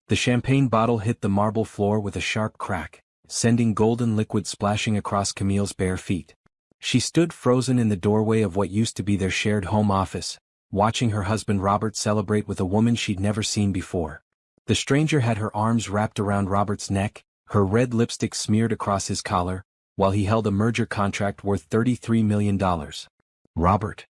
The champagne bottle hit the marble floor with a sharp crack, sending golden liquid splashing across Camille's bare feet. She stood frozen in the doorway of what used to be their shared home office, watching her husband Robert celebrate with a woman she'd never seen before. The stranger had her arms wrapped around Robert's neck, her red lipstick smeared across his collar, while he held a merger contract worth $33 million. Robert.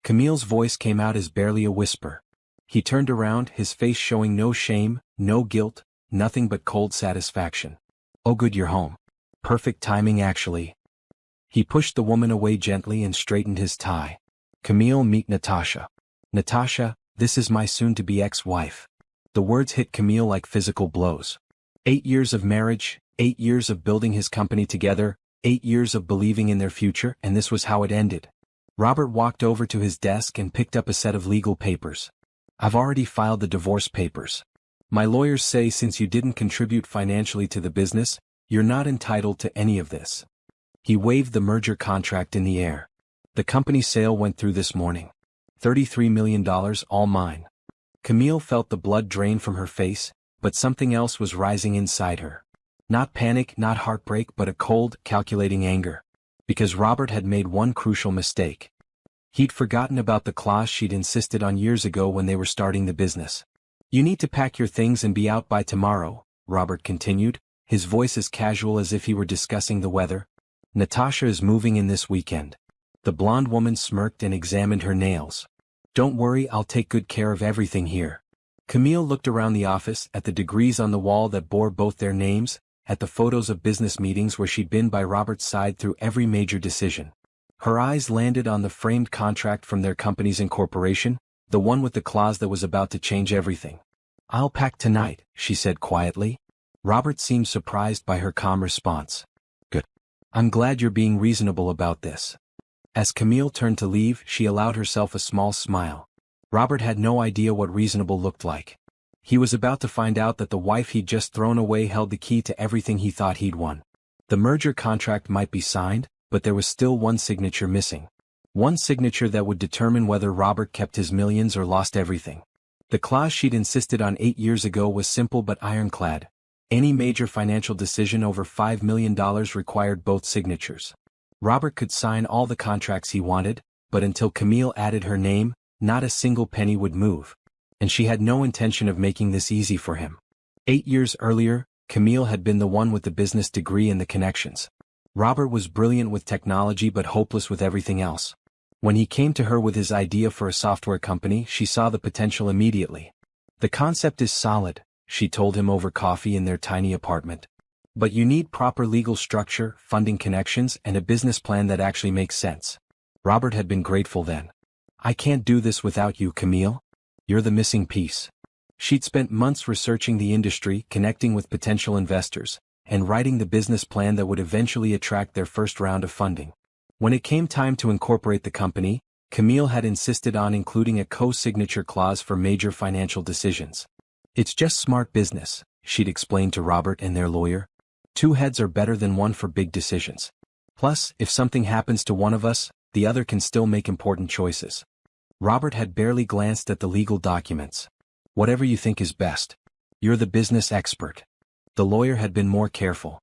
Camille's voice came out as barely a whisper. He turned around, his face showing no shame, no guilt, nothing but cold satisfaction. Oh good, you're home. Perfect timing actually. He pushed the woman away gently and straightened his tie. Camille, meet Natasha. Natasha, this is my soon-to-be ex-wife. The words hit Camille like physical blows. 8 years of marriage, 8 years of building his company together, 8 years of believing in their future, and this was how it ended. Robert walked over to his desk and picked up a set of legal papers. I've already filed the divorce papers. My lawyers say since you didn't contribute financially to the business, you're not entitled to any of this. He waved the merger contract in the air. The company sale went through this morning. $33 million, all mine. Camille felt the blood drain from her face, but something else was rising inside her. Not panic, not heartbreak, but a cold, calculating anger. Because Robert had made one crucial mistake. He'd forgotten about the clause she'd insisted on years ago when they were starting the business. You need to pack your things and be out by tomorrow, Robert continued, his voice as casual as if he were discussing the weather. Natasha is moving in this weekend. The blonde woman smirked and examined her nails. Don't worry, I'll take good care of everything here. Camille looked around the office, at the degrees on the wall that bore both their names, at the photos of business meetings where she'd been by Robert's side through every major decision. Her eyes landed on the framed contract from their company's incorporation, the one with the clause that was about to change everything. I'll pack tonight, she said quietly. Robert seemed surprised by her calm response. Good. I'm glad you're being reasonable about this. As Camille turned to leave, she allowed herself a small smile. Robert had no idea what reasonable looked like. He was about to find out that the wife he'd just thrown away held the key to everything he thought he'd won. The merger contract might be signed, but there was still one signature missing. One signature that would determine whether Robert kept his millions or lost everything. The clause she'd insisted on 8 years ago was simple but ironclad. Any major financial decision over $5 million required both signatures. Robert could sign all the contracts he wanted, but until Camille added her name, not a single penny would move. And she had no intention of making this easy for him. 8 years earlier, Camille had been the one with the business degree and the connections. Robert was brilliant with technology but hopeless with everything else. When he came to her with his idea for a software company, she saw the potential immediately. The concept is solid, she told him over coffee in their tiny apartment. But you need proper legal structure, funding connections, and a business plan that actually makes sense. Robert had been grateful then. I can't do this without you, Camille. You're the missing piece. She'd spent months researching the industry, connecting with potential investors, and writing the business plan that would eventually attract their first round of funding. When it came time to incorporate the company, Camille had insisted on including a co-signature clause for major financial decisions. It's just smart business, she'd explained to Robert and their lawyer. 2 heads are better than 1 for big decisions. Plus, if something happens to one of us, the other can still make important choices. Robert had barely glanced at the legal documents. Whatever you think is best. You're the business expert. The lawyer had been more careful.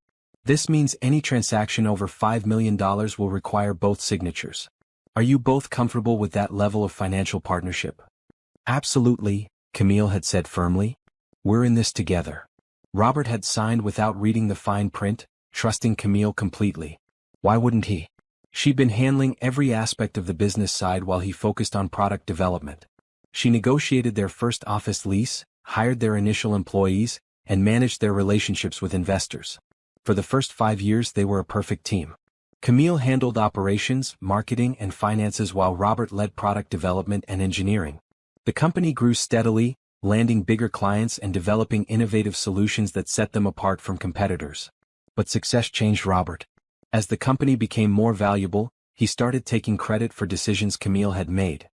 This means any transaction over $5 million will require both signatures. Are you both comfortable with that level of financial partnership? Absolutely, Camille had said firmly. We're in this together. Robert had signed without reading the fine print, trusting Camille completely. Why wouldn't he? She'd been handling every aspect of the business side while he focused on product development. She negotiated their first office lease, hired their initial employees, and managed their relationships with investors. For the first 5 years they were a perfect team. Camille handled operations, marketing, and finances while Robert led product development and engineering. The company grew steadily, landing bigger clients and developing innovative solutions that set them apart from competitors. But success changed Robert. As the company became more valuable, he started taking credit for decisions Camille had made.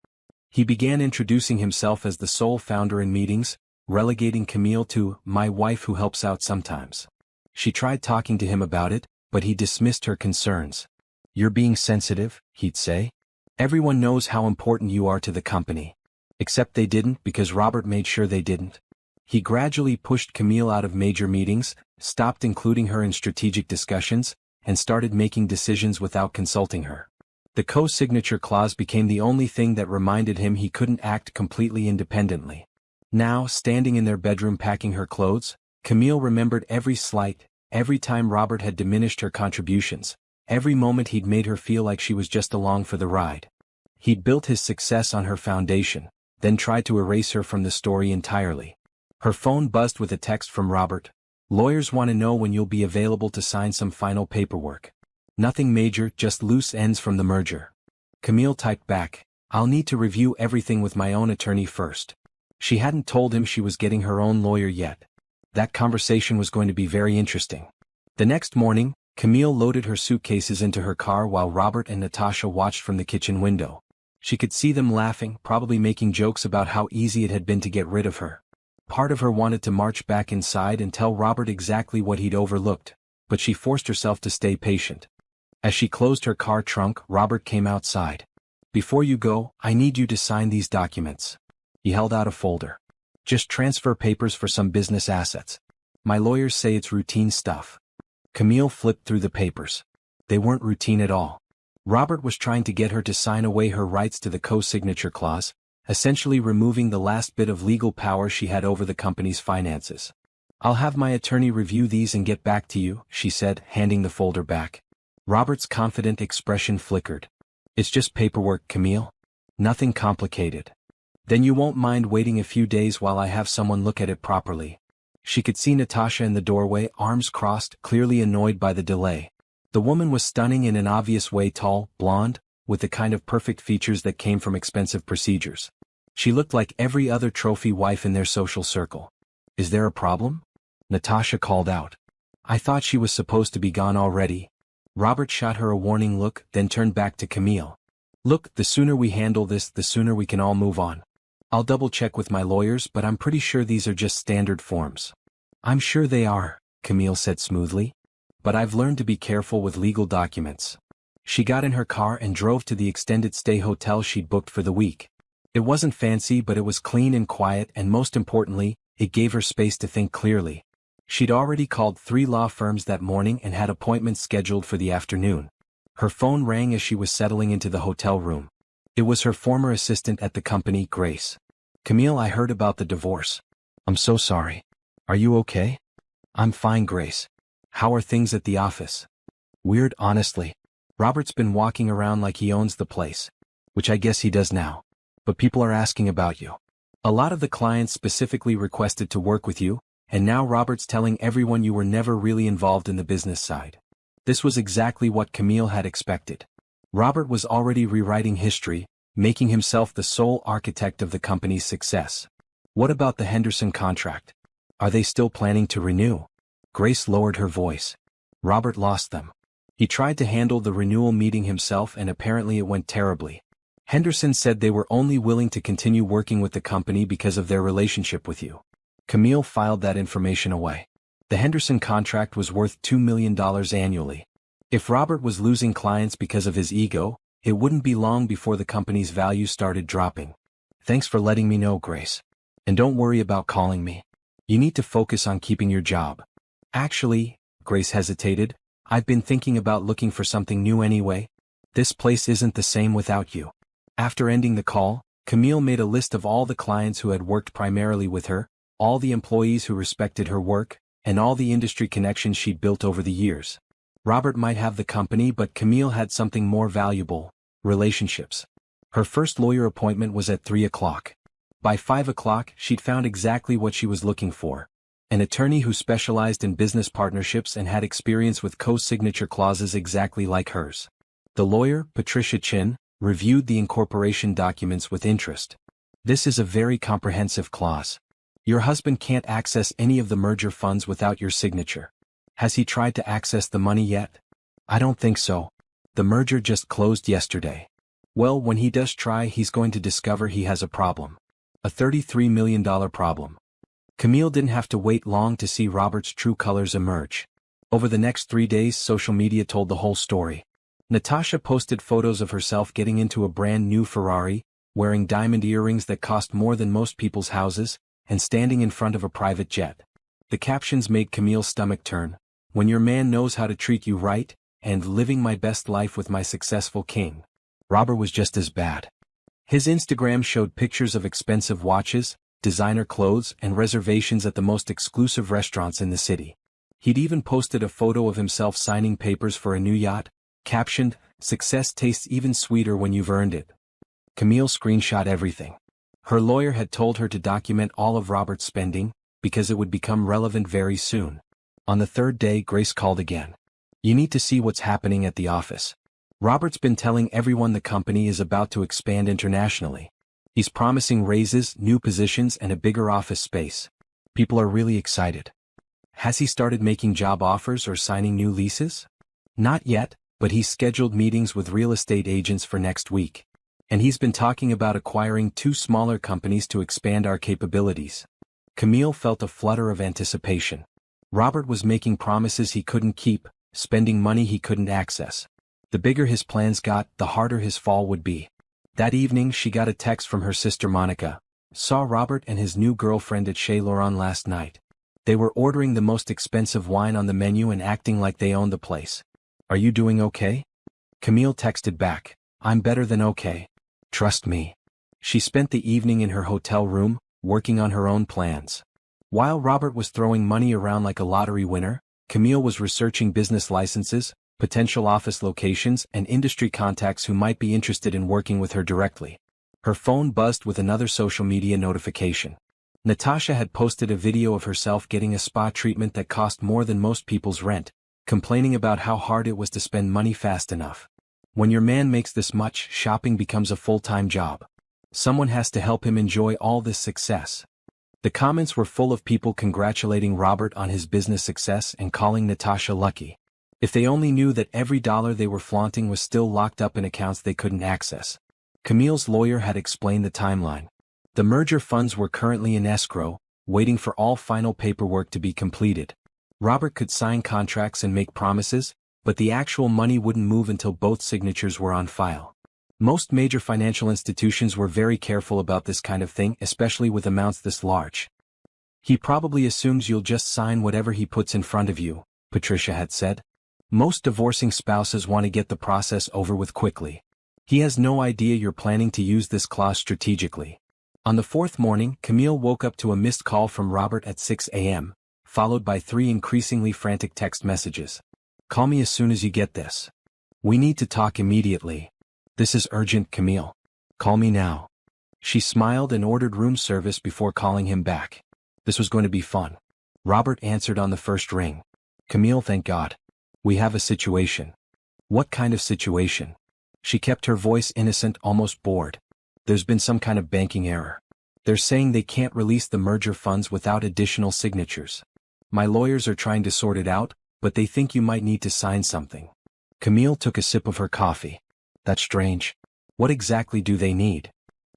He began introducing himself as the sole founder in meetings, relegating Camille to "my wife who helps out sometimes." She tried talking to him about it, but he dismissed her concerns. "You're being sensitive," he'd say. "Everyone knows how important you are to the company." Except they didn't, because Robert made sure they didn't. He gradually pushed Camille out of major meetings, stopped including her in strategic discussions, and started making decisions without consulting her. The co-signature clause became the only thing that reminded him he couldn't act completely independently. Now, standing in their bedroom packing her clothes, Camille remembered every slight, every time Robert had diminished her contributions, every moment he'd made her feel like she was just along for the ride. He'd built his success on her foundation, then tried to erase her from the story entirely. Her phone buzzed with a text from Robert. "Lawyers want to know when you'll be available to sign some final paperwork. Nothing major, just loose ends from the merger." Camille typed back, "I'll need to review everything with my own attorney first." She hadn't told him she was getting her own lawyer yet. That conversation was going to be very interesting. The next morning, Camille loaded her suitcases into her car while Robert and Natasha watched from the kitchen window. She could see them laughing, probably making jokes about how easy it had been to get rid of her. Part of her wanted to march back inside and tell Robert exactly what he'd overlooked, but she forced herself to stay patient. As she closed her car trunk, Robert came outside. "Before you go, I need you to sign these documents." He held out a folder. "Just transfer papers for some business assets. My lawyers say it's routine stuff." Camille flipped through the papers. They weren't routine at all. Robert was trying to get her to sign away her rights to the co-signature clause, essentially removing the last bit of legal power she had over the company's finances. "I'll have my attorney review these and get back to you," she said, handing the folder back. Robert's confident expression flickered. "It's just paperwork, Camille. Nothing complicated." "Then you won't mind waiting a few days while I have someone look at it properly." She could see Natasha in the doorway, arms crossed, clearly annoyed by the delay. The woman was stunning in an obvious way, tall, blonde, with the kind of perfect features that came from expensive procedures. She looked like every other trophy wife in their social circle. "Is there a problem?" Natasha called out. "I thought she was supposed to be gone already." Robert shot her a warning look, then turned back to Camille. "Look, the sooner we handle this, the sooner we can all move on. I'll double-check with my lawyers, but I'm pretty sure these are just standard forms." "I'm sure they are," Camille said smoothly. "But I've learned to be careful with legal documents." She got in her car and drove to the extended stay hotel she'd booked for the week. It wasn't fancy, but it was clean and quiet, and most importantly, it gave her space to think clearly. She'd already called 3 law firms that morning and had appointments scheduled for the afternoon. Her phone rang as she was settling into the hotel room. It was her former assistant at the company, Grace. "Camille, I heard about the divorce." "I'm so sorry. Are you okay?" "I'm fine, Grace. How are things at the office?" "Weird, honestly. Robert's been walking around like he owns the place. Which I guess he does now. But people are asking about you. A lot of the clients specifically requested to work with you, and now Robert's telling everyone you were never really involved in the business side." This was exactly what Camille had expected. Robert was already rewriting history, making himself the sole architect of the company's success. "What about the Henderson contract? Are they still planning to renew?" Grace lowered her voice. "Robert lost them. He tried to handle the renewal meeting himself and apparently it went terribly. Henderson said they were only willing to continue working with the company because of their relationship with you." Camille filed that information away. The Henderson contract was worth $2 million annually. If Robert was losing clients because of his ego, it wouldn't be long before the company's value started dropping. "Thanks for letting me know, Grace. And don't worry about calling me. You need to focus on keeping your job." "Actually," Grace hesitated, "I've been thinking about looking for something new anyway. This place isn't the same without you." After ending the call, Camille made a list of all the clients who had worked primarily with her, all the employees who respected her work, and all the industry connections she'd built over the years. Robert might have the company, but Camille had something more valuable: relationships. Her first lawyer appointment was at 3 o'clock. By 5 o'clock, she'd found exactly what she was looking for: an attorney who specialized in business partnerships and had experience with co-signature clauses exactly like hers. The lawyer, Patricia Chin, reviewed the incorporation documents with interest. "This is a very comprehensive clause. Your husband can't access any of the merger funds without your signature. Has he tried to access the money yet?" "I don't think so. The merger just closed yesterday." "Well, when he does try, he's going to discover he has a problem. A $33 million problem." Camille didn't have to wait long to see Robert's true colors emerge. Over the next 3 days, social media told the whole story. Natasha posted photos of herself getting into a brand new Ferrari, wearing diamond earrings that cost more than most people's houses, and standing in front of a private jet. The captions made Camille's stomach turn. "When your man knows how to treat you right," and "living my best life with my successful king." Robert was just as bad. His Instagram showed pictures of expensive watches, designer clothes, and reservations at the most exclusive restaurants in the city. He'd even posted a photo of himself signing papers for a new yacht, captioned, "Success tastes even sweeter when you've earned it." Camille screenshot everything. Her lawyer had told her to document all of Robert's spending, because it would become relevant very soon. On the third day, Grace called again. "You need to see what's happening at the office. Robert's been telling everyone the company is about to expand internationally. He's promising raises, new positions, and a bigger office space. People are really excited." "Has he started making job offers or signing new leases?" "Not yet, but he's scheduled meetings with real estate agents for next week. And he's been talking about acquiring 2 smaller companies to expand our capabilities." Camille felt a flutter of anticipation. Robert was making promises he couldn't keep, spending money he couldn't access. The bigger his plans got, the harder his fall would be. That evening she got a text from her sister Monica. "Saw Robert and his new girlfriend at Chez Laurent last night. They were ordering the most expensive wine on the menu and acting like they owned the place. Are you doing okay?" Camille texted back, "I'm better than okay. Trust me." She spent the evening in her hotel room, working on her own plans. While Robert was throwing money around like a lottery winner, Camille was researching business licenses, potential office locations, and industry contacts who might be interested in working with her directly. Her phone buzzed with another social media notification. Natasha had posted a video of herself getting a spa treatment that cost more than most people's rent, complaining about how hard it was to spend money fast enough. When your man makes this much, shopping becomes a full-time job. Someone has to help him enjoy all this success. The comments were full of people congratulating Robert on his business success and calling Natasha lucky. If they only knew that every dollar they were flaunting was still locked up in accounts they couldn't access. Camille's lawyer had explained the timeline. The merger funds were currently in escrow, waiting for all final paperwork to be completed. Robert could sign contracts and make promises, but the actual money wouldn't move until both signatures were on file. Most major financial institutions were very careful about this kind of thing, especially with amounts this large. "He probably assumes you'll just sign whatever he puts in front of you," Patricia had said. "Most divorcing spouses want to get the process over with quickly. He has no idea you're planning to use this clause strategically." On the 4th morning, Camille woke up to a missed call from Robert at 6 a.m., followed by 3 increasingly frantic text messages. "Call me as soon as you get this. We need to talk immediately. This is urgent, Camille. Call me now." She smiled and ordered room service before calling him back. This was going to be fun. Robert answered on the first ring. "Camille, thank God. We have a situation." "What kind of situation?" She kept her voice innocent, almost bored. "There's been some kind of banking error. They're saying they can't release the merger funds without additional signatures. My lawyers are trying to sort it out, but they think you might need to sign something." Camille took a sip of her coffee. "That's strange. What exactly do they need?"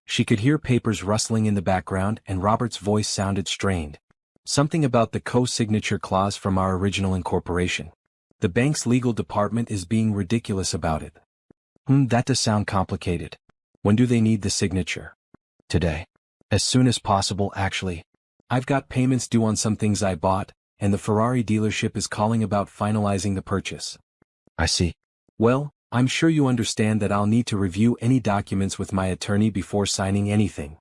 She could hear papers rustling in the background and Robert's voice sounded strained. "Something about the co-signature clause from our original incorporation. The bank's legal department is being ridiculous about it." That does sound complicated. When do they need the signature?" "Today. As soon as possible, actually. I've got payments due on some things I bought, and the Ferrari dealership is calling about finalizing the purchase." "I see. Well, I'm sure you understand that I'll need to review any documents with my attorney before signing anything."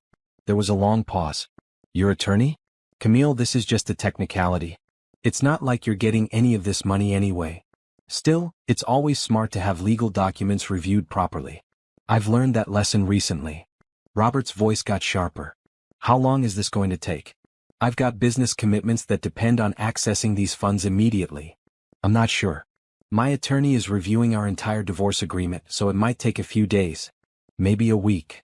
There was a long pause. "Your attorney?" "Camille, this is just a technicality. It's not like you're getting any of this money anyway. Still, it's always smart to have legal documents reviewed properly. I've learned that lesson recently." Robert's voice got sharper. "How long is this going to take?" "I've got business commitments that depend on accessing these funds immediately." "I'm not sure. My attorney is reviewing our entire divorce agreement, so it might take a few days. Maybe a week."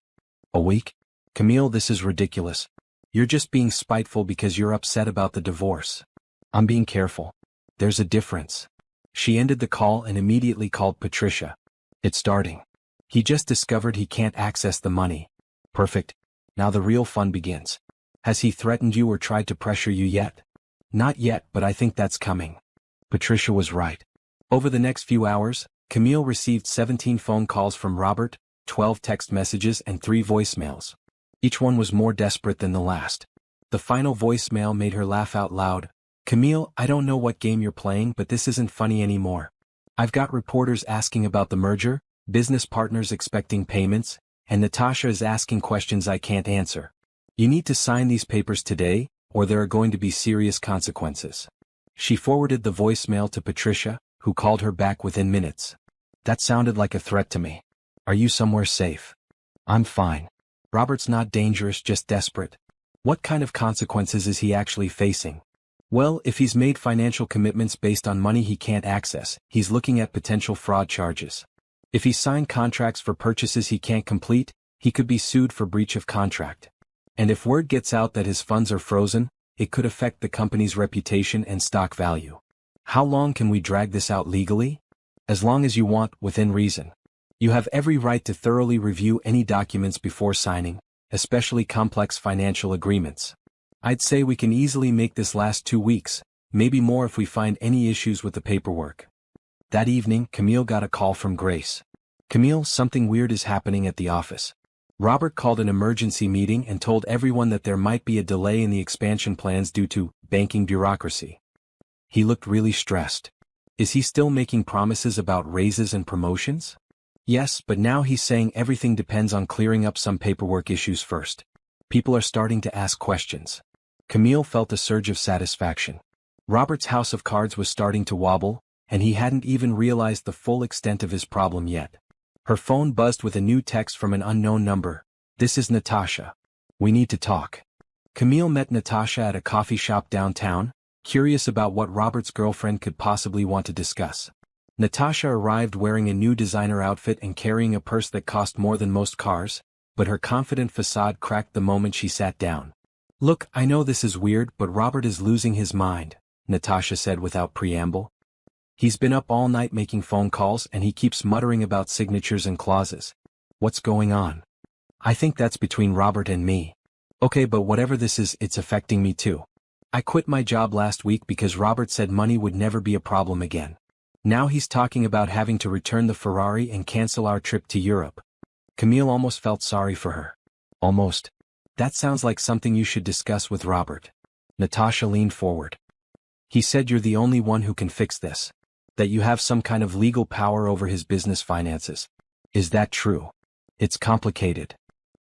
"A week?" "Camille, this is ridiculous. You're just being spiteful because you're upset about the divorce." "I'm being careful. There's a difference." She ended the call and immediately called Patricia. "It's starting. He just discovered he can't access the money." "Perfect. Now the real fun begins. Has he threatened you or tried to pressure you yet?" "Not yet, but I think that's coming." Patricia was right. Over the next few hours, Camille received 17 phone calls from Robert, 12 text messages and 3 voicemails. Each one was more desperate than the last. The final voicemail made her laugh out loud. Camille, I don't know what game you're playing, but this isn't funny anymore. I've got reporters asking about the merger, business partners expecting payments, and Natasha is asking questions I can't answer. You need to sign these papers today, or there are going to be serious consequences. She forwarded the voicemail to Patricia, who called her back within minutes. That sounded like a threat to me. Are you somewhere safe? I'm fine. Robert's not dangerous, just desperate. What kind of consequences is he actually facing? Well, if he's made financial commitments based on money he can't access, he's looking at potential fraud charges. If he signed contracts for purchases he can't complete, he could be sued for breach of contract. And if word gets out that his funds are frozen, it could affect the company's reputation and stock value. How long can we drag this out legally? As long as you want, within reason. You have every right to thoroughly review any documents before signing, especially complex financial agreements. I'd say we can easily make this last 2 weeks, maybe more if we find any issues with the paperwork. That evening, Camille got a call from Grace. Camille, something weird is happening at the office. Robert called an emergency meeting and told everyone that there might be a delay in the expansion plans due to banking bureaucracy. He looked really stressed. Is he still making promises about raises and promotions? Yes, but now he's saying everything depends on clearing up some paperwork issues first. People are starting to ask questions. Camille felt a surge of satisfaction. Robert's house of cards was starting to wobble, and he hadn't even realized the full extent of his problem yet. Her phone buzzed with a new text from an unknown number. This is Natasha. We need to talk. Camille met Natasha at a coffee shop downtown, curious about what Robert's girlfriend could possibly want to discuss. Natasha arrived wearing a new designer outfit and carrying a purse that cost more than most cars, but her confident facade cracked the moment she sat down. Look, I know this is weird, but Robert is losing his mind, Natasha said without preamble. He's been up all night making phone calls and he keeps muttering about signatures and clauses. What's going on? I think that's between Robert and me. Okay, but whatever this is, it's affecting me too. I quit my job last week because Robert said money would never be a problem again. Now he's talking about having to return the Ferrari and cancel our trip to Europe. Camille almost felt sorry for her. Almost. That sounds like something you should discuss with Robert. Natasha leaned forward. He said you're the only one who can fix this. That you have some kind of legal power over his business finances. Is that true? It's complicated.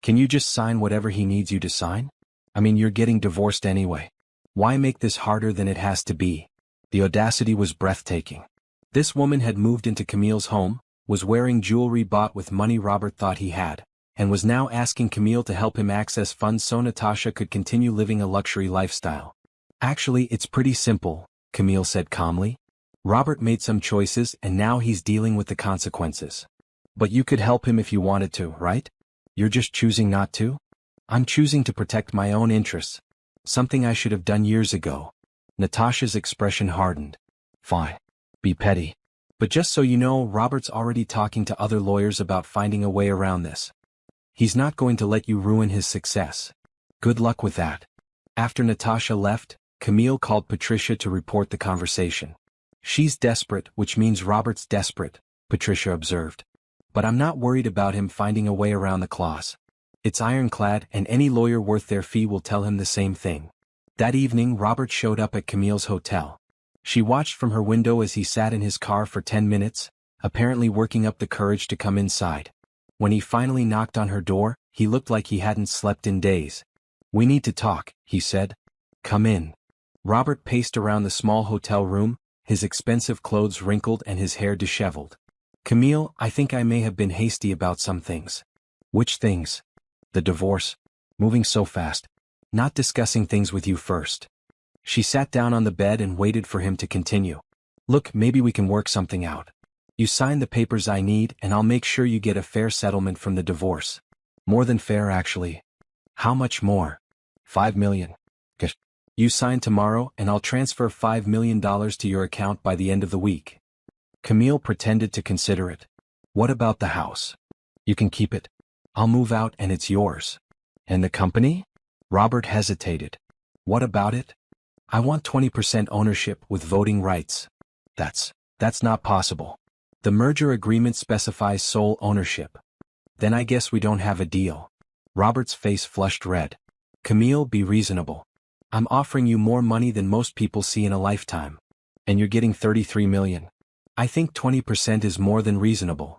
Can you just sign whatever he needs you to sign? I mean, you're getting divorced anyway. Why make this harder than it has to be? The audacity was breathtaking. This woman had moved into Camille's home, was wearing jewelry bought with money Robert thought he had, and was now asking Camille to help him access funds so Natasha could continue living a luxury lifestyle. Actually, it's pretty simple, Camille said calmly. Robert made some choices and now he's dealing with the consequences. But you could help him if you wanted to, right? You're just choosing not to? I'm choosing to protect my own interests. Something I should have done years ago. Natasha's expression hardened. Fine. Be petty. But just so you know, Robert's already talking to other lawyers about finding a way around this. He's not going to let you ruin his success. Good luck with that. After Natasha left, Camille called Patricia to report the conversation. She's desperate, which means Robert's desperate, Patricia observed. But I'm not worried about him finding a way around the clause. It's ironclad and any lawyer worth their fee will tell him the same thing. That evening Robert showed up at Camille's hotel. She watched from her window as he sat in his car for 10 minutes, apparently working up the courage to come inside. When he finally knocked on her door, he looked like he hadn't slept in days. We need to talk, he said. Come in. Robert paced around the small hotel room, his expensive clothes wrinkled and his hair disheveled. Camille, I think I may have been hasty about some things. Which things? The divorce. Moving so fast. Not discussing things with you first. She sat down on the bed and waited for him to continue. Look, maybe we can work something out. You sign the papers I need and I'll make sure you get a fair settlement from the divorce. More than fair, actually. How much more? $5 million. Good. You sign tomorrow and I'll transfer $5 million to your account by the end of the week. Camille pretended to consider it. What about the house? You can keep it. I'll move out and it's yours. And the company? Robert hesitated. What about it? I want 20% ownership with voting rights. That's not possible. The merger agreement specifies sole ownership. Then I guess we don't have a deal. Robert's face flushed red. Camille, be reasonable. I'm offering you more money than most people see in a lifetime. And you're getting 33 million. I think 20% is more than reasonable.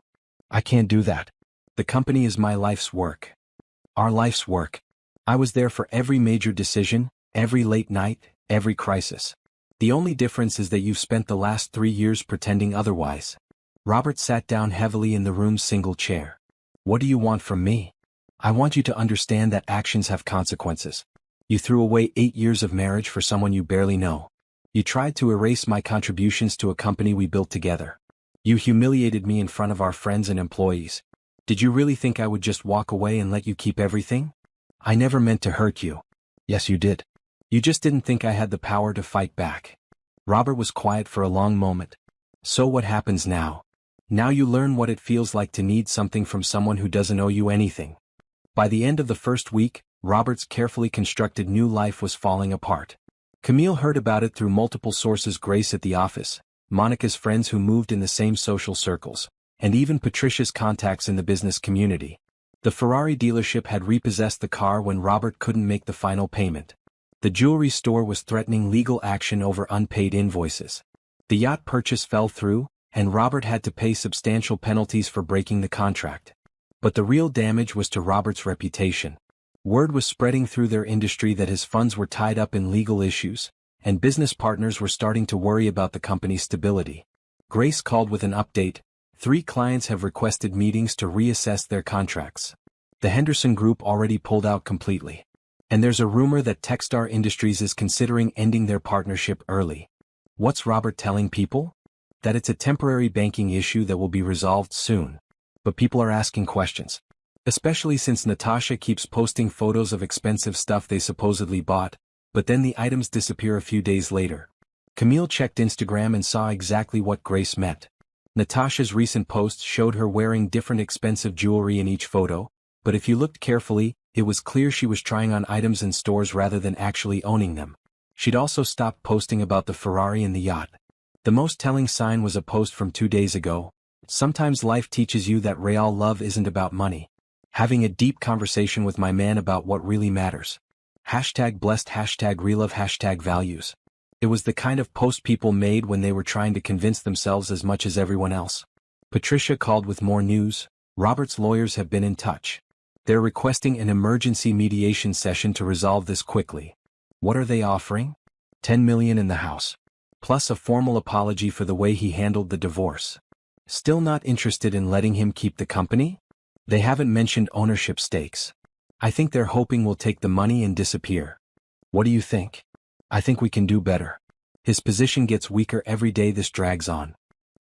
I can't do that. The company is my life's work. Our life's work. I was there for every major decision, every late night, every crisis. The only difference is that you've spent the last 3 years pretending otherwise. Robert sat down heavily in the room's single chair. What do you want from me? I want you to understand that actions have consequences. You threw away 8 years of marriage for someone you barely know. You tried to erase my contributions to a company we built together. You humiliated me in front of our friends and employees. Did you really think I would just walk away and let you keep everything? I never meant to hurt you. Yes, you did. You just didn't think I had the power to fight back. Robert was quiet for a long moment. So what happens now? Now you learn what it feels like to need something from someone who doesn't owe you anything. By the end of the first week, Robert's carefully constructed new life was falling apart. Camille heard about it through multiple sources: Grace at the office, Monica's friends who moved in the same social circles, and even Patricia's contacts in the business community. The Ferrari dealership had repossessed the car when Robert couldn't make the final payment. The jewelry store was threatening legal action over unpaid invoices. The yacht purchase fell through, and Robert had to pay substantial penalties for breaking the contract. But the real damage was to Robert's reputation. Word was spreading through their industry that his funds were tied up in legal issues, and business partners were starting to worry about the company's stability. Grace called with an update: 3 clients have requested meetings to reassess their contracts. The Henderson Group already pulled out completely. And there's a rumor that Techstar Industries is considering ending their partnership early. What's Robert telling people? That it's a temporary banking issue that will be resolved soon. But people are asking questions. Especially since Natasha keeps posting photos of expensive stuff they supposedly bought, but then the items disappear a few days later. Camille checked Instagram and saw exactly what Grace meant. Natasha's recent posts showed her wearing different expensive jewelry in each photo, but if you looked carefully, it was clear she was trying on items in stores rather than actually owning them. She'd also stopped posting about the Ferrari and the yacht. The most telling sign was a post from 2 days ago. Sometimes life teaches you that real love isn't about money. Having a deep conversation with my man about what really matters. #blessed, #relove, #values. It was the kind of post people made when they were trying to convince themselves as much as everyone else. Patricia called with more news. Robert's lawyers have been in touch. They're requesting an emergency mediation session to resolve this quickly. What are they offering? 10 million in the house. Plus a formal apology for the way he handled the divorce. Still not interested in letting him keep the company? They haven't mentioned ownership stakes. I think they're hoping we'll take the money and disappear. What do you think? I think we can do better. His position gets weaker every day this drags on.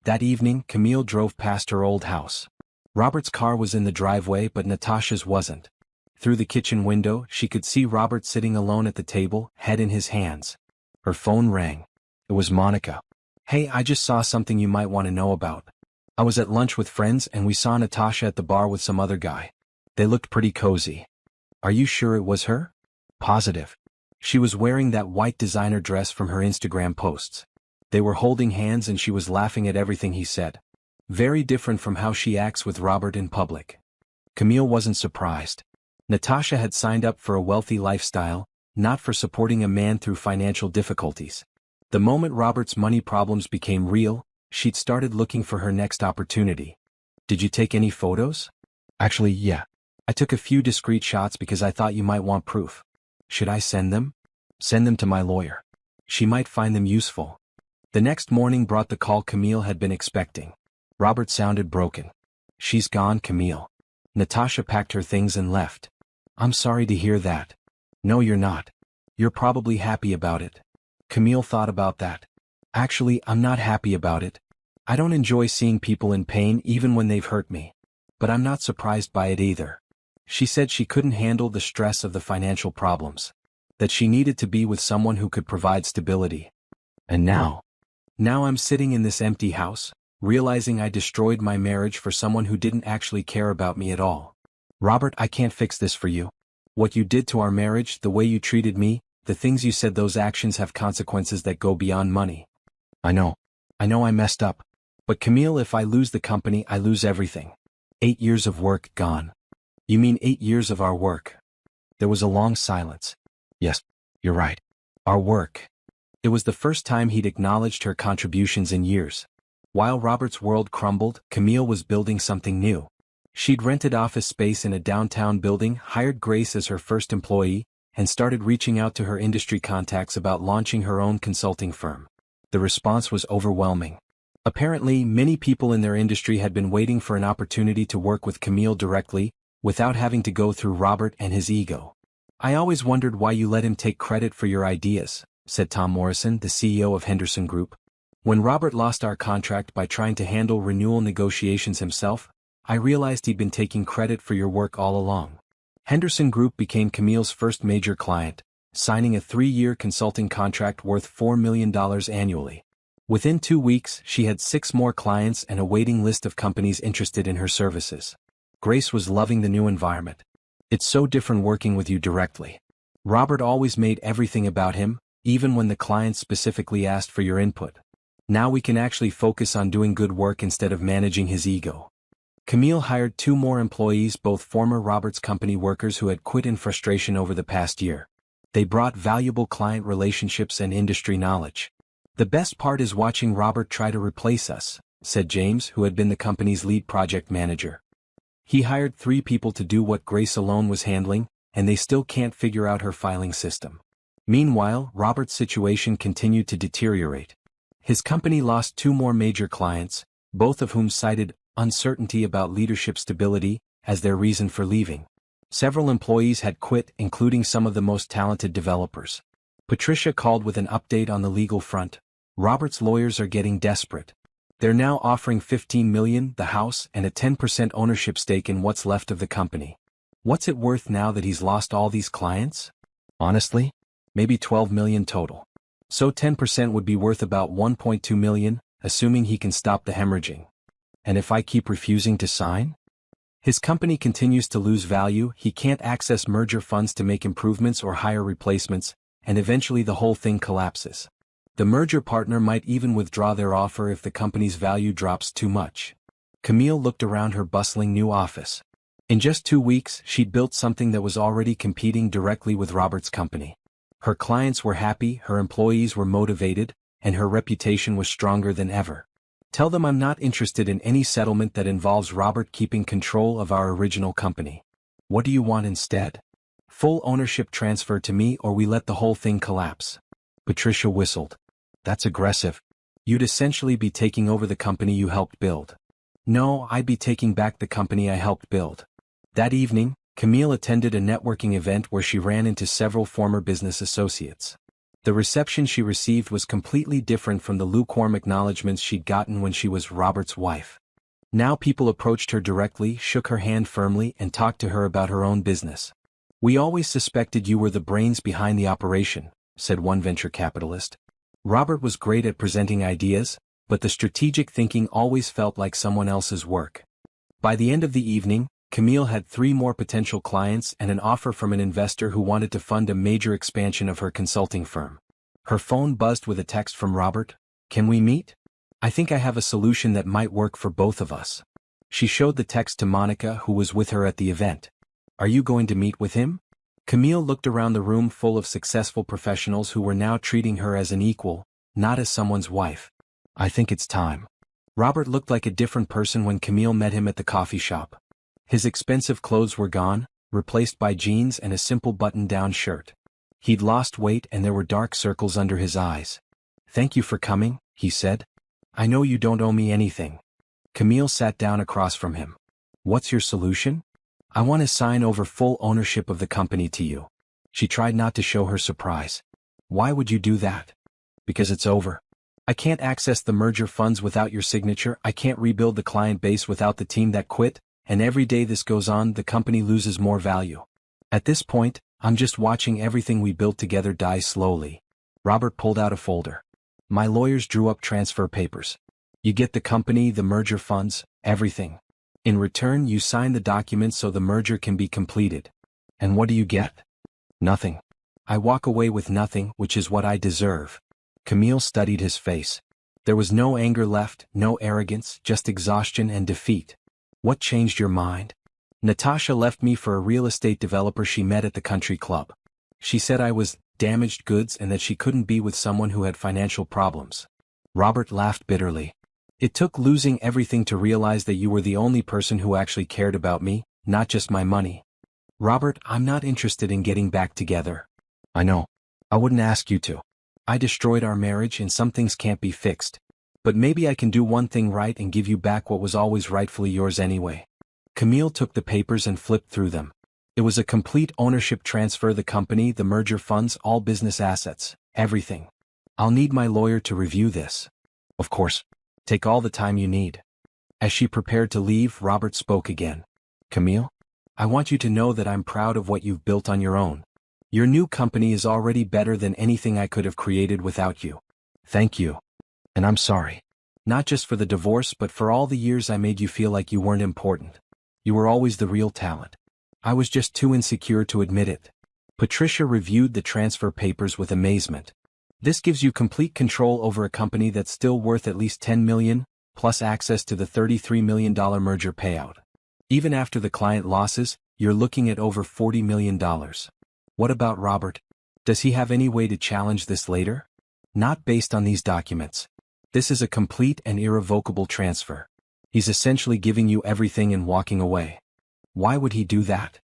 That evening, Camille drove past her old house. Robert's car was in the driveway, but Natasha's wasn't. Through the kitchen window, she could see Robert sitting alone at the table, head in his hands. Her phone rang. It was Monica. Hey, I just saw something you might want to know about. I was at lunch with friends and we saw Natasha at the bar with some other guy. They looked pretty cozy. Are you sure it was her? Positive. She was wearing that white designer dress from her Instagram posts. They were holding hands and she was laughing at everything he said. Very different from how she acts with Robert in public. Camille wasn't surprised. Natasha had signed up for a wealthy lifestyle, not for supporting a man through financial difficulties. The moment Robert's money problems became real, she'd started looking for her next opportunity. Did you take any photos? Actually, yeah. I took a few discreet shots because I thought you might want proof. Should I send them? Send them to my lawyer. She might find them useful. The next morning brought the call Camille had been expecting. Robert sounded broken. She's gone, Camille. Natasha packed her things and left. I'm sorry to hear that. No, you're not. You're probably happy about it. Camille thought about that. Actually, I'm not happy about it. I don't enjoy seeing people in pain even when they've hurt me. But I'm not surprised by it either. She said she couldn't handle the stress of the financial problems. That she needed to be with someone who could provide stability. And now I'm sitting in this empty house, realizing I destroyed my marriage for someone who didn't actually care about me at all. Robert, I can't fix this for you. What you did to our marriage, the way you treated me, the things you said, those actions have consequences that go beyond money. I know I messed up. But Camille, if I lose the company, I lose everything. 8 years of work gone. You mean 8 years of our work? There was a long silence. Yes, you're right. Our work. It was the first time he'd acknowledged her contributions in years. While Robert's world crumbled, Camille was building something new. She'd rented office space in a downtown building, hired Grace as her first employee, and started reaching out to her industry contacts about launching her own consulting firm. The response was overwhelming. Apparently, many people in their industry had been waiting for an opportunity to work with Camille directly, without having to go through Robert and his ego. "I always wondered why you let him take credit for your ideas," said Tom Morrison, the CEO of Henderson Group. "When Robert lost our contract by trying to handle renewal negotiations himself, I realized he'd been taking credit for your work all along." Henderson Group became Camille's first major client, signing a 3-year consulting contract worth $4 million annually. Within 2 weeks, she had 6 more clients and a waiting list of companies interested in her services. Grace was loving the new environment. "It's so different working with you directly. Robert always made everything about him, even when the clients specifically asked for your input. Now we can actually focus on doing good work instead of managing his ego." Camille hired 2 more employees, both former Robert's company workers who had quit in frustration over the past year. They brought valuable client relationships and industry knowledge. "The best part is watching Robert try to replace us," said James, who had been the company's lead project manager. "He hired 3 people to do what Grace alone was handling, and they still can't figure out her filing system." Meanwhile, Robert's situation continued to deteriorate. His company lost 2 more major clients, both of whom cited uncertainty about leadership stability as their reason for leaving. Several employees had quit, including some of the most talented developers. Patricia called with an update on the legal front. "Robert's lawyers are getting desperate. They're now offering $15 million, the house, and a 10% ownership stake in what's left of the company. What's it worth now that he's lost all these clients? Honestly, maybe $12 million total. So 10% would be worth about $1.2 million, assuming he can stop the hemorrhaging. And if I keep refusing to sign? His company continues to lose value, he can't access merger funds to make improvements or hire replacements, and eventually the whole thing collapses. The merger partner might even withdraw their offer if the company's value drops too much." Camille looked around her bustling new office. In just 2 weeks, she'd built something that was already competing directly with Robert's company. Her clients were happy, her employees were motivated, and her reputation was stronger than ever. "Tell them I'm not interested in any settlement that involves Robert keeping control of our original company. What do you want instead? Full ownership transfer to me, or we let the whole thing collapse." Patricia whistled. "That's aggressive. You'd essentially be taking over the company you helped build." "No, I'd be taking back the company I helped build." That evening, Camille attended a networking event where she ran into several former business associates. The reception she received was completely different from the lukewarm acknowledgments she'd gotten when she was Robert's wife. Now people approached her directly, shook her hand firmly, and talked to her about her own business. "We always suspected you were the brains behind the operation," said one venture capitalist. "Robert was great at presenting ideas, but the strategic thinking always felt like someone else's work." By the end of the evening, Camille had 3 more potential clients and an offer from an investor who wanted to fund a major expansion of her consulting firm. Her phone buzzed with a text from Robert. "Can we meet? I think I have a solution that might work for both of us." She showed the text to Monica, who was with her at the event. "Are you going to meet with him?" Camille looked around the room full of successful professionals who were now treating her as an equal, not as someone's wife. "I think it's time." Robert looked like a different person when Camille met him at the coffee shop. His expensive clothes were gone, replaced by jeans and a simple button-down shirt. He'd lost weight and there were dark circles under his eyes. "Thank you for coming," he said. "I know you don't owe me anything." Camille sat down across from him. "What's your solution?" "I want to sign over full ownership of the company to you." She tried not to show her surprise. "Why would you do that?" "Because it's over. I can't access the merger funds without your signature, I can't rebuild the client base without the team that quit, and every day this goes on, the company loses more value. At this point, I'm just watching everything we built together die slowly." Robert pulled out a folder. "My lawyers drew up transfer papers. You get the company, the merger funds, everything. In return, you sign the documents so the merger can be completed. And what do you get?" "Nothing. I walk away with nothing, which is what I deserve." Camille studied his face. There was no anger left, no arrogance, just exhaustion and defeat. "What changed your mind?" "Natasha left me for a real estate developer she met at the country club. She said I was damaged goods and that she couldn't be with someone who had financial problems. Robert laughed bitterly. It took losing everything to realize that you were the only person who actually cared about me, not just my money. Robert, I'm not interested in getting back together. I know. I wouldn't ask you to. I destroyed our marriage and some things can't be fixed. But maybe I can do one thing right and give you back what was always rightfully yours anyway. Camille took the papers and flipped through them. It was a complete ownership transfer: the company, the merger funds, all business assets, everything. I'll need my lawyer to review this. Of course. Take all the time you need. As she prepared to leave, Robert spoke again. Camille? I want you to know that I'm proud of what you've built on your own. Your new company is already better than anything I could have created without you. Thank you. And I'm sorry. Not just for the divorce but for all the years I made you feel like you weren't important. You were always the real talent. I was just too insecure to admit it. Patricia reviewed the transfer papers with amazement. This gives you complete control over a company that's still worth at least $10 million, plus access to the $33 million merger payout. Even after the client losses, you're looking at over $40 million. What about Robert? Does he have any way to challenge this later? Not based on these documents. This is a complete and irrevocable transfer. He's essentially giving you everything and walking away. Why would he do that?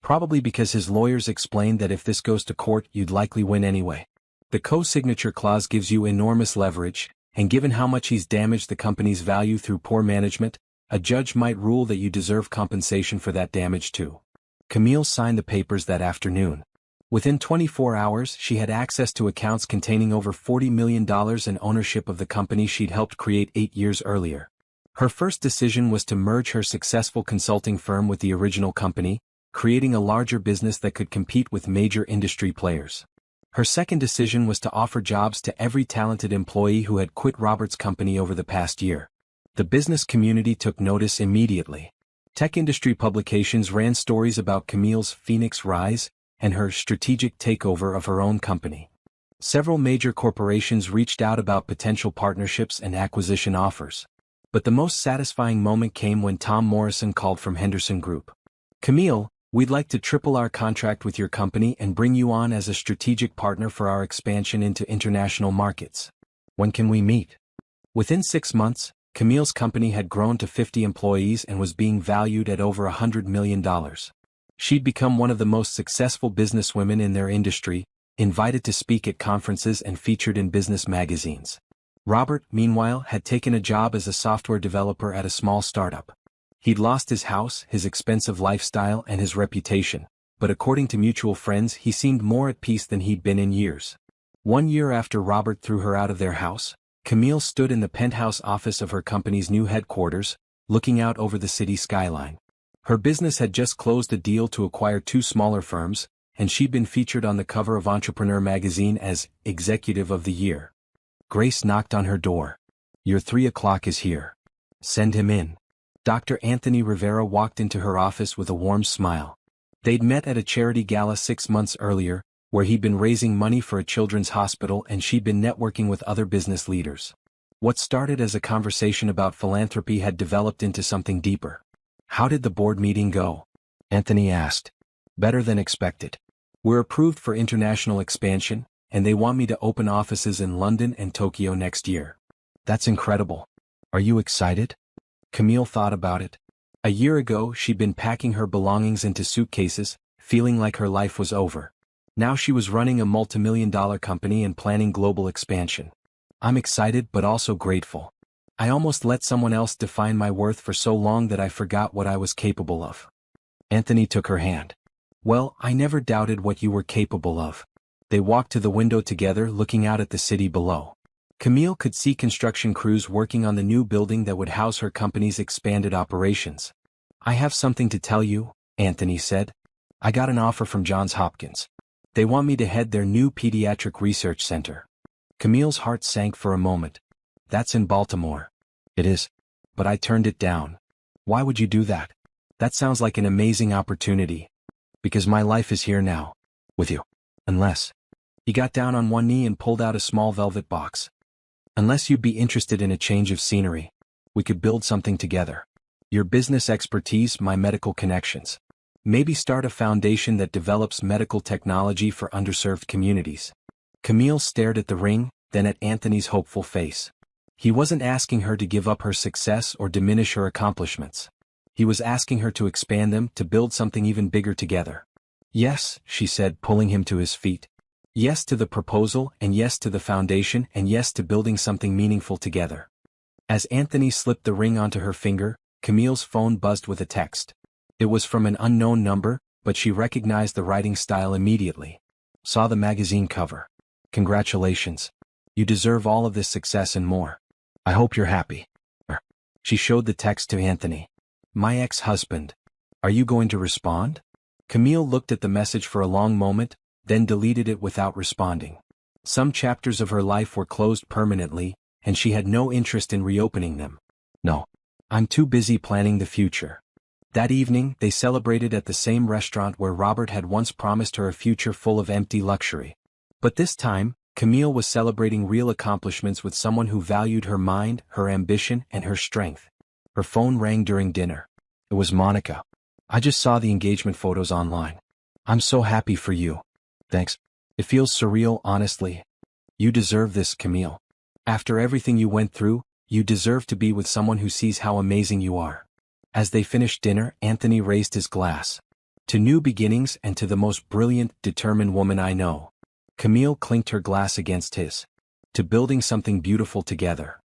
Probably because his lawyers explained that if this goes to court, you'd likely win anyway. The co-signature clause gives you enormous leverage, and given how much he's damaged the company's value through poor management, a judge might rule that you deserve compensation for that damage too. Camille signed the papers that afternoon. Within 24 hours, she had access to accounts containing over $40 million in ownership of the company she'd helped create 8 years earlier. Her first decision was to merge her successful consulting firm with the original company, creating a larger business that could compete with major industry players. Her second decision was to offer jobs to every talented employee who had quit Robert's company over the past year. The business community took notice immediately. Tech industry publications ran stories about Camille's Phoenix rise and her strategic takeover of her own company. Several major corporations reached out about potential partnerships and acquisition offers. But the most satisfying moment came when Tom Morrison called from Henderson Group. Camille, we'd like to triple our contract with your company and bring you on as a strategic partner for our expansion into international markets. When can we meet? Within 6 months, Camille's company had grown to 50 employees and was being valued at over $100 million. She'd become one of the most successful businesswomen in their industry, invited to speak at conferences and featured in business magazines. Robert, meanwhile, had taken a job as a software developer at a small startup. He'd lost his house, his expensive lifestyle, and his reputation, but according to mutual friends, he seemed more at peace than he'd been in years. 1 year after Robert threw her out of their house, Camille stood in the penthouse office of her company's new headquarters, looking out over the city skyline. Her business had just closed a deal to acquire 2 smaller firms, and she'd been featured on the cover of Entrepreneur magazine as Executive of the Year. Grace knocked on her door. Your 3 o'clock is here. Send him in. Dr. Anthony Rivera walked into her office with a warm smile. They'd met at a charity gala 6 months earlier, where he'd been raising money for a children's hospital and she'd been networking with other business leaders. What started as a conversation about philanthropy had developed into something deeper. How did the board meeting go? Anthony asked. Better than expected. We're approved for international expansion, and they want me to open offices in London and Tokyo next year. That's incredible. Are you excited? Camille thought about it. A year ago, she'd been packing her belongings into suitcases, feeling like her life was over. Now she was running a multimillion-dollar company and planning global expansion. I'm excited but also grateful. I almost let someone else define my worth for so long that I forgot what I was capable of. Anthony took her hand. Well, I never doubted what you were capable of. They walked to the window together, looking out at the city below. Camille could see construction crews working on the new building that would house her company's expanded operations. I have something to tell you, Anthony said. I got an offer from Johns Hopkins. They want me to head their new pediatric research center. Camille's heart sank for a moment. That's in Baltimore. It is. But I turned it down. Why would you do that? That sounds like an amazing opportunity. Because my life is here now. With you. Unless. He got down on one knee and pulled out a small velvet box. Unless you'd be interested in a change of scenery. We could build something together. Your business expertise, my medical connections. Maybe start a foundation that develops medical technology for underserved communities. Camille stared at the ring, then at Anthony's hopeful face. He wasn't asking her to give up her success or diminish her accomplishments. He was asking her to expand them, to build something even bigger together. Yes, she said, pulling him to his feet. Yes to the proposal, and yes to the foundation, and yes to building something meaningful together. As Anthony slipped the ring onto her finger, Camille's phone buzzed with a text. It was from an unknown number, but she recognized the writing style immediately. Saw the magazine cover. Congratulations. You deserve all of this success and more. I hope you're happy. She showed the text to Anthony. My ex-husband. Are you going to respond? Camille looked at the message for a long moment, then deleted it without responding. Some chapters of her life were closed permanently, and she had no interest in reopening them. No. I'm too busy planning the future. That evening, they celebrated at the same restaurant where Robert had once promised her a future full of empty luxury. But this time, Camille was celebrating real accomplishments with someone who valued her mind, her ambition, and her strength. Her phone rang during dinner. It was Monica. I just saw the engagement photos online. I'm so happy for you. Thanks. It feels surreal, honestly. You deserve this, Camille. After everything you went through, you deserve to be with someone who sees how amazing you are. As they finished dinner, Anthony raised his glass. To new beginnings and to the most brilliant, determined woman I know. Camille clinked her glass against his. To building something beautiful together.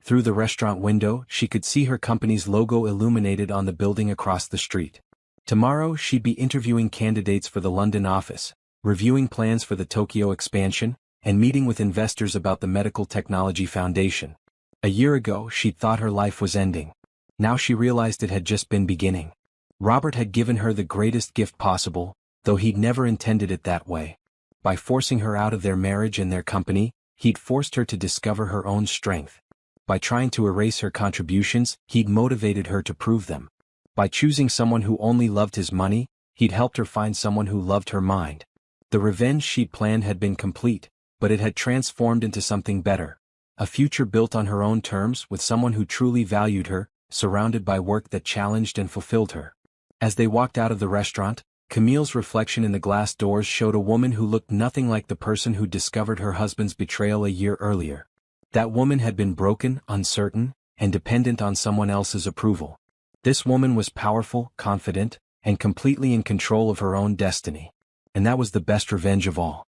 Through the restaurant window, she could see her company's logo illuminated on the building across the street. Tomorrow, she'd be interviewing candidates for the London office, reviewing plans for the Tokyo expansion, and meeting with investors about the Medical Technology Foundation. A year ago, she'd thought her life was ending. Now she realized it had just been beginning. Robert had given her the greatest gift possible, though he'd never intended it that way. By forcing her out of their marriage and their company, he'd forced her to discover her own strength. By trying to erase her contributions, he'd motivated her to prove them. By choosing someone who only loved his money, he'd helped her find someone who loved her mind. The revenge she'd planned had been complete, but it had transformed into something better. A future built on her own terms with someone who truly valued her, surrounded by work that challenged and fulfilled her. As they walked out of the restaurant, Camille's reflection in the glass doors showed a woman who looked nothing like the person who discovered her husband's betrayal a year earlier. That woman had been broken, uncertain, and dependent on someone else's approval. This woman was powerful, confident, and completely in control of her own destiny. And that was the best revenge of all.